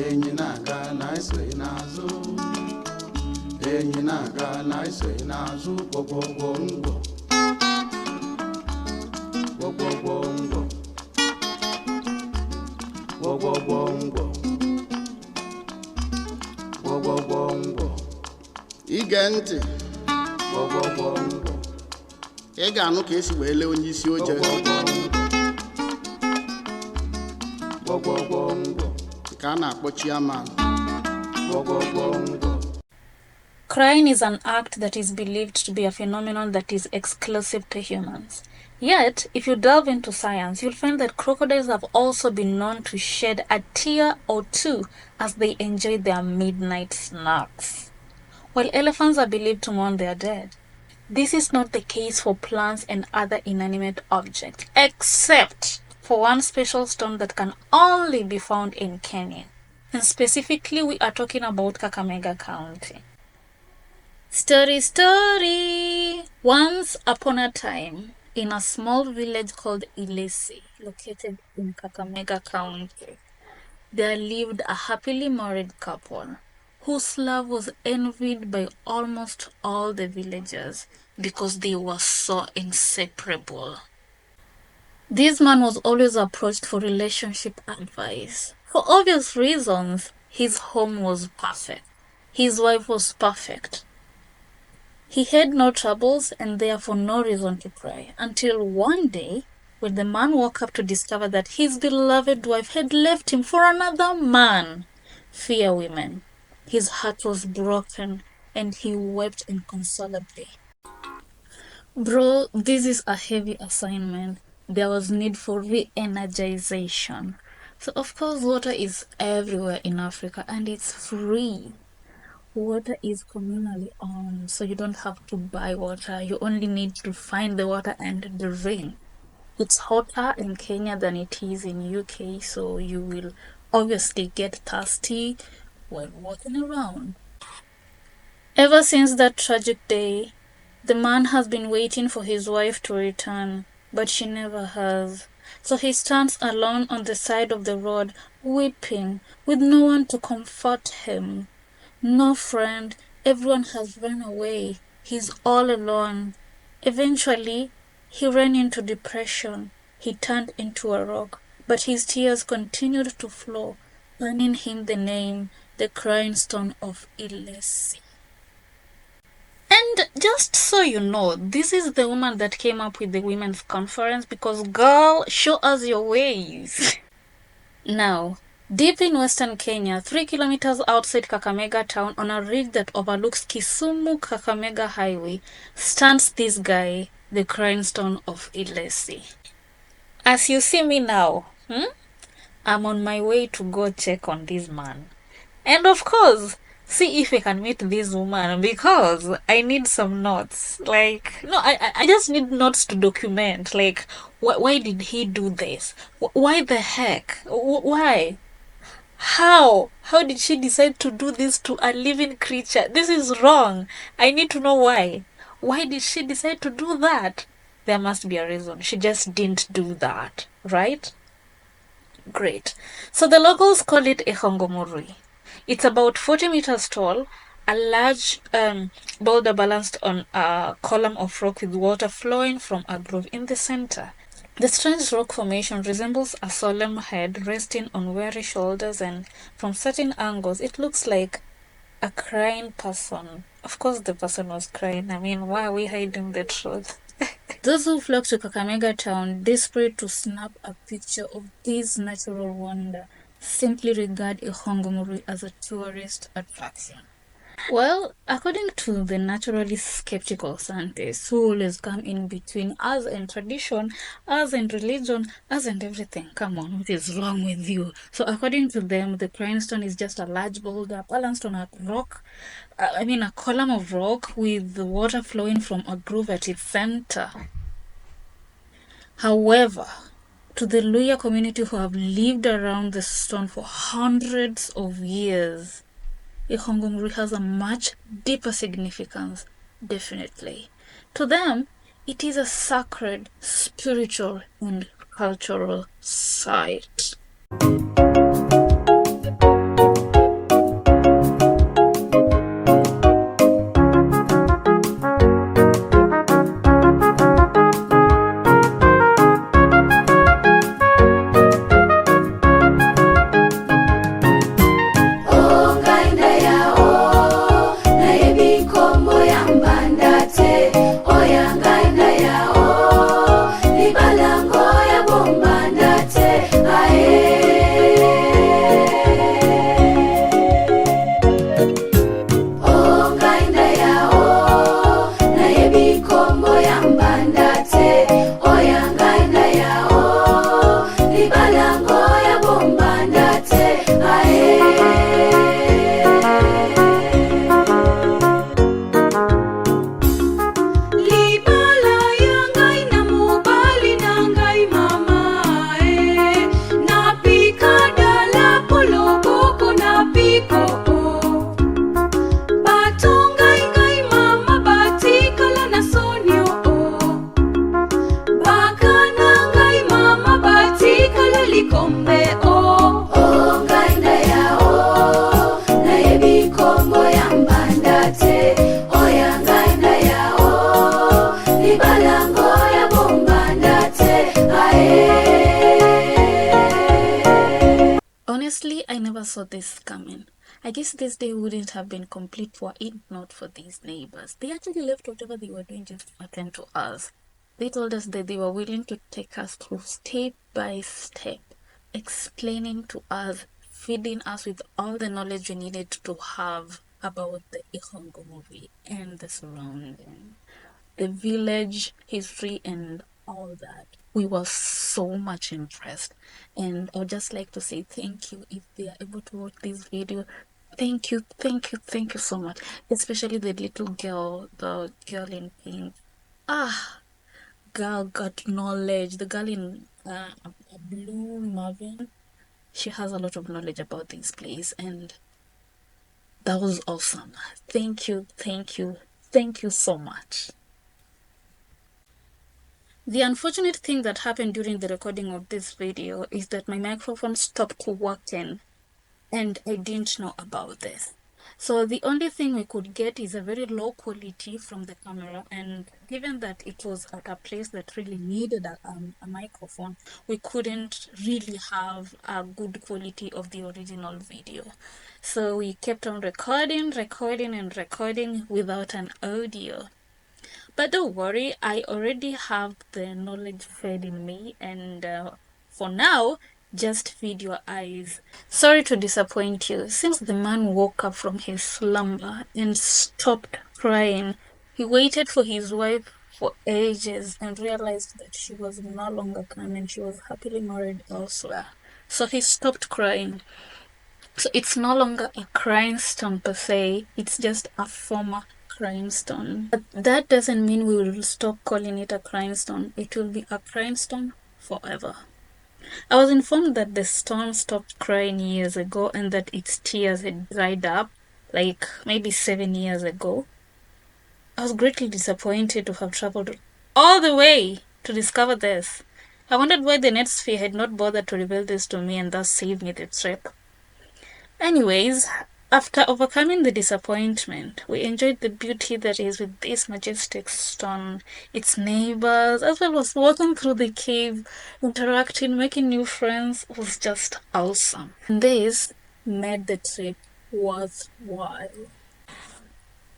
enyi na-aga na-esoghị n'azụ, enyi na-aga na-esoghị n'azụ, gwọgwọgwọ ngwọ, gwọgwọgwọ ngwọ, gwọgwọgwọ ngwọ, gwọgwọgwọ ngwọ. Ige ntị, gwọgwọgwọ ngwọ, ị ga-anụ ka esi wee lee onye isi oche. Gwọgwọgwọ ngwọ, ka a na-akpọ chairman. Gwọgwọgwọ ngwọ. Crying is an act that is believed to be a phenomenon that is exclusive to humans. Yet, if you delve into science, you'll find that crocodiles have also been known to shed a tear or two as they enjoy their midnight snacks, while elephants are believed to mourn their dead. This is not the case for plants and other inanimate objects, except for one special stone that can only be found in Kenya. And specifically, we are talking about Kakamega County. Story! Once upon a time, in a small village called Ilesi, located in Kakamega County, there lived a happily married couple whose love was envied by almost all the villagers because they were so inseparable. This man was always approached for relationship advice. For obvious reasons, his home was perfect. His wife was perfect. He had no troubles and therefore no reason to cry, until one day, when the man woke up to discover that his beloved wife had left him for another man. Fear women. His heart was broken and he wept inconsolably. Bro, this is a heavy assignment. There was need for re-energization. So of course water is everywhere in Africa and it's free. Water is communally owned, so you don't have to buy water. You only need to find the water and drink. It's hotter in Kenya than it is in UK, so you will obviously get thirsty while walking around. Ever since that tragic day, the man has been waiting for his wife to return, but she never has. So he stands alone on the side of the road, weeping, with no one to comfort him. No friend, everyone has run away. He's all alone. Eventually, he ran into depression. He turned into a rock, but his tears continued to flow, earning him the name, the crying stone of Ilesi. And just so you know, this is the woman that came up with the women's conference because, girl, show us your ways. Now, deep in western Kenya, 3 kilometers outside Kakamega town, on a ridge that overlooks Kisumu-Kakamega highway, stands this guy, the crying stone of Ilesi. As you see me now, I'm on my way to go check on this man. And of course, see if I can meet this woman because I need some notes. I just need notes to document. Why did he do this? Why the heck? Why? How did she decide to do this to a living creature? This is wrong. I need to know why. Why did she decide to do that? There must be a reason. She just didn't do that, right? Great. So the locals call it a hongomori. It's about 40 meters tall, a large boulder balanced on a column of rock with water flowing from a groove in the center. The strange rock formation resembles a solemn head resting on weary shoulders, and from certain angles it looks like a crying person. Of course the person was crying. I mean, why are we hiding the truth? Those who flock to Kakamega town, desperate to snap a picture of this natural wonder, simply regard a hongomori as a tourist attraction. Well, according to the naturally skeptical scientists who always come in between us and tradition, us and religion, us and everything. Come on, what is wrong with you? So according to them, the crying stone is just a large boulder balanced on a rock, a column of rock with the water flowing from a groove at its center. However, to the Luya community who have lived around the stone for hundreds of years, Ihongomri has a much deeper significance, definitely. To them, it is a sacred, spiritual, and cultural site. never saw this coming. I guess this day wouldn't have been complete were it not for these neighbors. They actually left whatever they were doing just to attend to us. They told us that they were willing to take us through step by step, explaining to us, feeding us with all the knowledge we needed to have about the Ihongo movie and the surrounding, the village history, and all that. We were so much impressed, and I would just like to say thank you if they are able to watch this video. Thank you, thank you, thank you so much. Especially the little girl, the girl in pink. Ah, girl got knowledge. The girl in blue Marvin, she has a lot of knowledge about this place, and that was awesome. Thank you, thank you, thank you so much. The unfortunate thing that happened during the recording of this video is that my microphone stopped working, and I didn't know about this. So the only thing we could get is a very low quality from the camera, and given that it was at a place that really needed a microphone, we couldn't really have a good quality of the original video. So we kept on recording and recording without an audio. But don't worry, I already have the knowledge fed in me, and for now, just feed your eyes. Sorry to disappoint you. Since the man woke up from his slumber and stopped crying, he waited for his wife for ages and realized that she was no longer coming. She was happily married elsewhere. So he stopped crying. So it's no longer a crying stone per se, it's just a former crying stone. But that doesn't mean we will stop calling it a crying stone. It will be a crying stone forever. I was informed that the stone stopped crying years ago and that its tears had dried up, like maybe 7 years ago. I was greatly disappointed to have traveled all the way to discover this. I wondered why the Netsphere had not bothered to reveal this to me and thus save me the trip. Anyways, after overcoming the disappointment, we enjoyed the beauty that is with this majestic stone, its neighbors, as well as walking through the cave, interacting, making new friends was just awesome. And this made the trip worthwhile.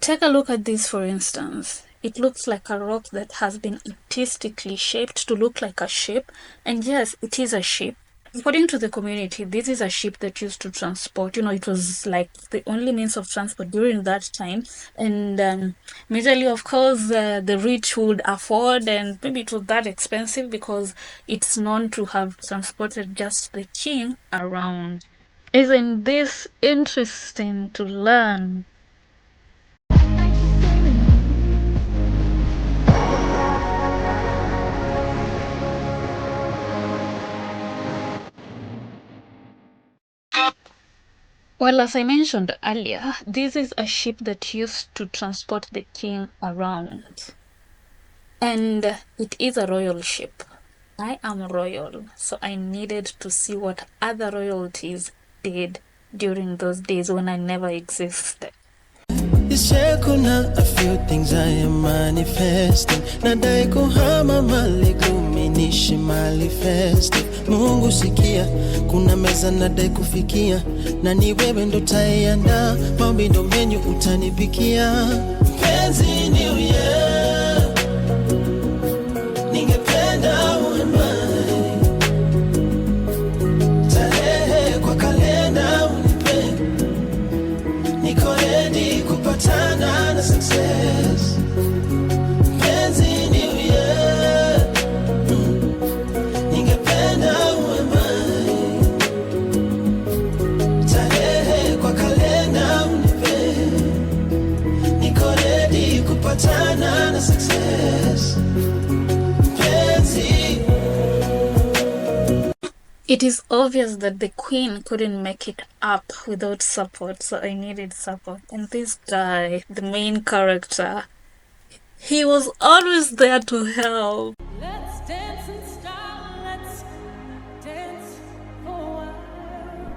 Take a look at this, for instance. It looks like a rock that has been artistically shaped to look like a ship, and yes, it is a ship. According to the community, this is a ship that used to transport, it was like the only means of transport during that time. And majorly, of course, the rich would afford, and maybe it was that expensive because it's known to have transported just the king around. Isn't this interesting to learn? Well, as I mentioned earlier, this is a ship that used to transport the king around. And it is a royal ship. I am royal, so I needed to see what other royalties did during those days when I never existed. Kuna a few things I am manifesting. Nadai kuhama mali kuminishi manifesting. Mungu sikia, kuna meza nadai kufikia. Na ni wewe ndo tayanda, maombi ndo menyu utanipikia. Penzi new year, ningependa uwe mine. Tarehe kwa kalenda unipe. Niko ready kupatana na success. Penzi new year, ningependa uwe mine. Tarehe kwa kalenda unipe. Niko ready kupatana na success. Penzi. It is obvious that the queen couldn't make it up without support, so I needed support. And this guy, the main character, he was always there to help. Let's dance in style, let's dance for a while.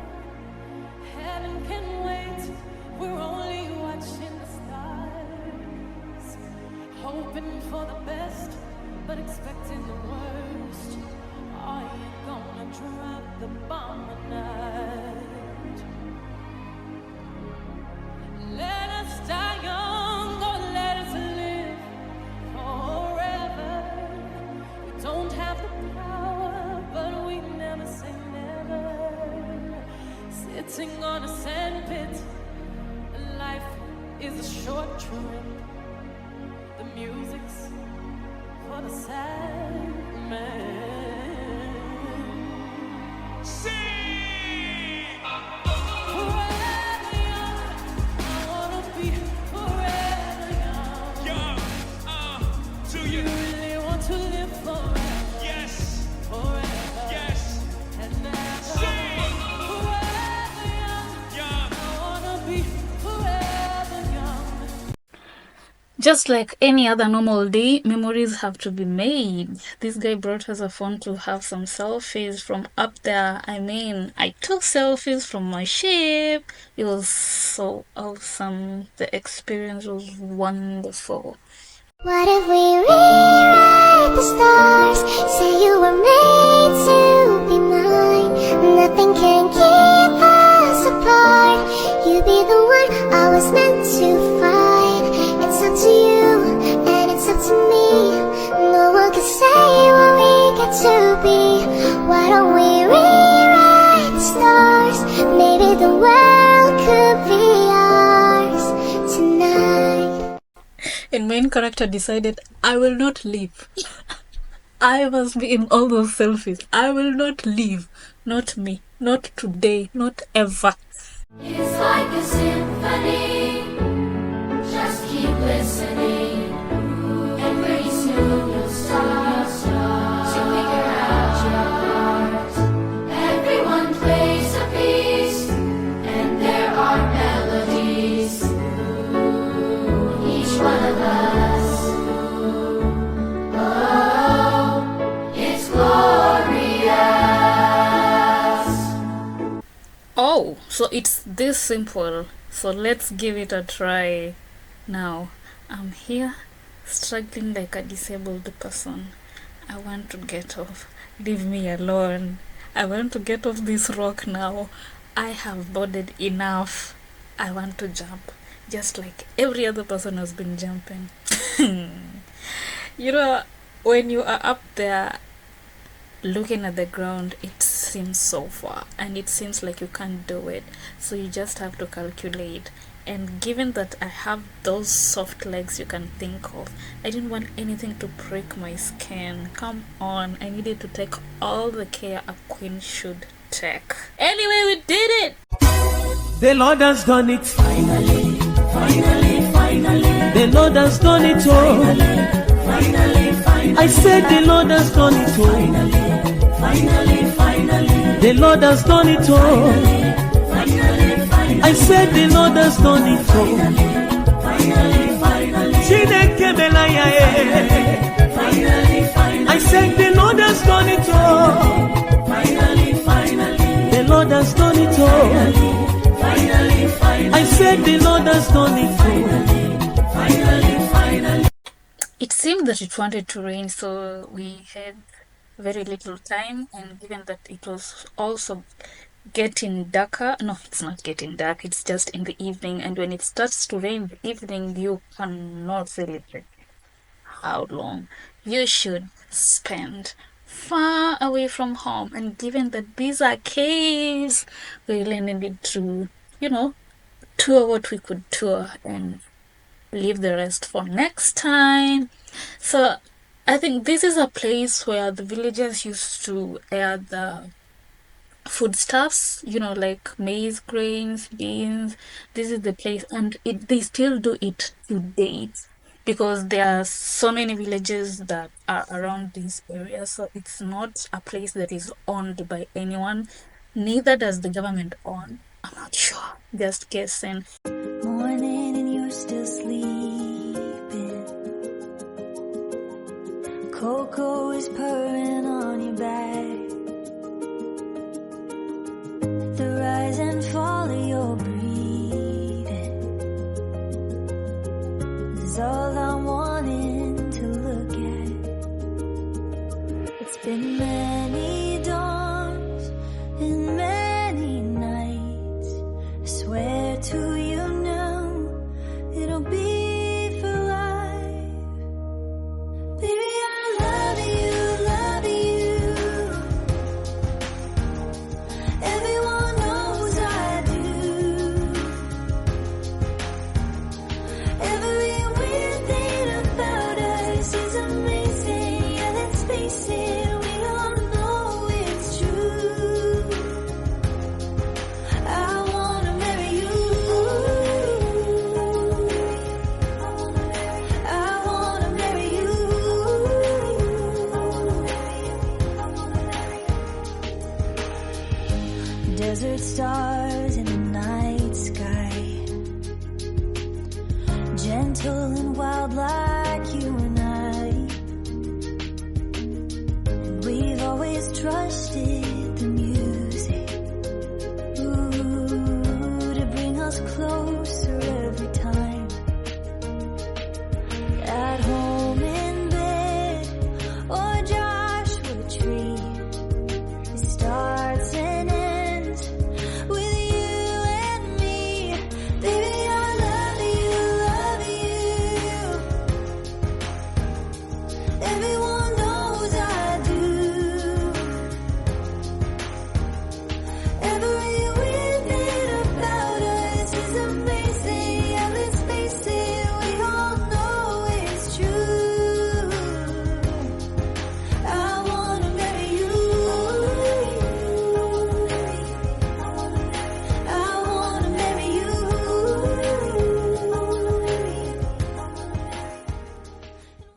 Heaven can wait, we're only watching the stars. Hoping for the best, but expecting the worst. Are you gonna drop the bomb tonight? on a sandpit. Life is a short trip. The music's for the sad man. Sing! Forever young, I wanna be forever young. Young, to You you. really want to live forever, Yes, forever yes. and ever. Sing! Forever young, Young. I wanna be forever young. Just like any other normal day, memories have to be made. This guy brought us a phone to have some selfies from up there. I mean, I took selfies from my ship. It was so awesome. The experience was wonderful. What if we rewrite the stars? Say you were made to be mine. Nothing can keep us apart. You be the one I was meant to find. It's up to you and it's up to me. No one can say what we get to be. Why don't we rewrite the stars? Maybe the world could be ours tonight. And main character decided, I will not leave. I must be in all those selfies. I will not leave. Not me. Not today. Not ever. It's like a symphony. Just keep listening, and pretty soon you'll start to figure out your part. Everyone plays a piece, and there are melodies. Each one of us. Oh, it's glorious. Oh, so it's this simple. So let's give it a try. Now, I'm here struggling like a disabled person. I want to get off. Leave me alone. I want to get off this rock now. I have boarded enough. I want to jump. Just like every other person has been jumping. You know, when you are up there looking at the ground, it seems so far and it seems like you can't do it. So you just have to calculate. And given that I have those soft legs you can think of, I didn't want anything to break my skin. Come on, I needed to take all the care a queen should take. Anyway, we did it! The Lord has done it. Finally, finally, finally. The Lord has done it all. Finally, finally. I said the Lord has done it all. Finally, finally. The Lord has done it all. Finally, finally. I said the Lord has done it all. Finally, finally. Ssidi.ka. Finally, finally. I said the Lord has done it all. Finally, finally. The Lord has done it all. Finally, finally. I said the Lord has done it all. Finally, finally. It seemed that it wanted to rain, so we had very little time, and given that it was also getting darker, no, it's not getting dark, it's just in the evening, and when it starts to rain in the evening, you cannot celebrate how long you should spend far away from home. And given that these are caves, we really needed to, tour what we could tour and leave the rest for next time. So I think this is a place where the villagers used to air the foodstuffs, like maize, grains, beans. This is the place, and they still do it to date because there are so many villages that are around this area. So it's not a place that is owned by anyone. Neither does the government own. I'm not sure. Just guessing. Morning and you're still sleeping. Coco is purring on your back. The rise and fall of your breathing is all I'm wanting to look at. It's been many dawns and many nights, I swear to